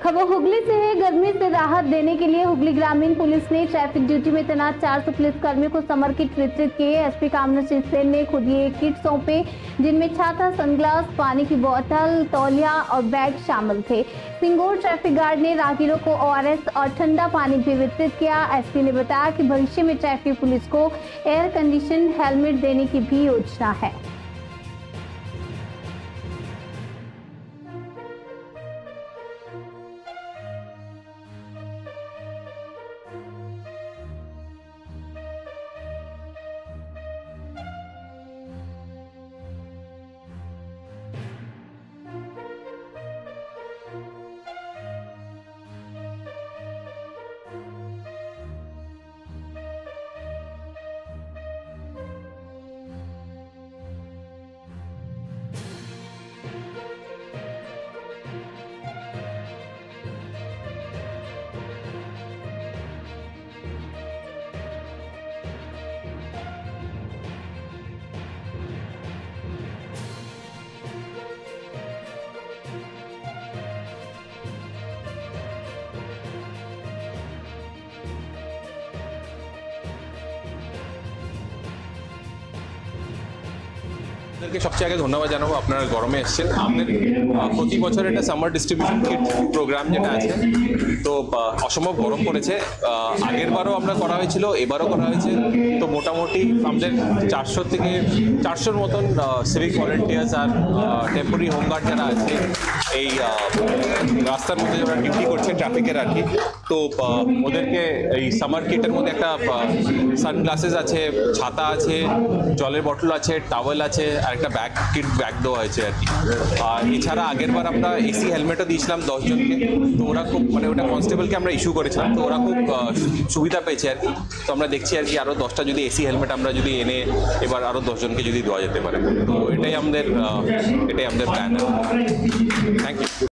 खबर हुगली से है। गर्मी से राहत देने के लिए हुगली ग्रामीण पुलिस ने ट्रैफिक ड्यूटी में तैनात 400 पुलिसकर्मियों को समर किट वितरित किए। एसपी कामराज सिंह सेन ने खुद ये किट सौंपे, जिनमें छाता, सनग्लास, पानी की बोतल, तौलिया और बैग शामिल थे। सिंगोर ट्रैफिक गार्ड ने राहगीरों को ORS और ठंडा पानी भी वितरित किया। एसपी ने बताया कि भविष्य में ट्रैफिक पुलिस को एयर कंडीशन हेलमेट देने की भी योजना है। सबसे आगे धन्यवाद জানাবো আপনারা গরমে এসেছেন। আমাদের প্রতি বছর একটা সামার ডিস্ট্রিবিউশন কিট প্রোগ্রাম যেটা আছে, তো অসম্ভব গরম পড়েছে। আগের বারও আমরা করা হয়েছিল, এবারও করা হয়েছে। তো মোটামুটি আমাদের 400 থেকে 400-র মতন সিভিক ভলেন্টিয়ার্স আর টেম্পোরারি হোমগার্ড যারা আছে এই রাস্তার মধ্যে যারা ডিউটি করছে ট্রাফিকের আর কি, তো ওদেরকে এই সামার কিটের মধ্যে একটা সানগ্লাসেস আছে, ছাতা আছে, জলের বটল আছে, টাওয়েল আছে আর একটা কিট ব্যাগ দেওয়া হয়েছে আর কি। আর এছাড়া আগের বার আমরা এসি হেলমেটও দিয়েছিলাম 10 জনকে। তো ওরা খুব ওটা কনস্টেবলকে আমরা ইস্যু করেছিলাম, তো ওরা খুব সুবিধা পেয়েছে আর কি। তো আমরা দেখছি আর কি আরও 10টা যদি এসি হেলমেট আমরা যদি এনে এবার আরও 10 জনকে যদি দেওয়া যেতে পারে। তো এটাই আমাদের প্ল্যান। Thank you.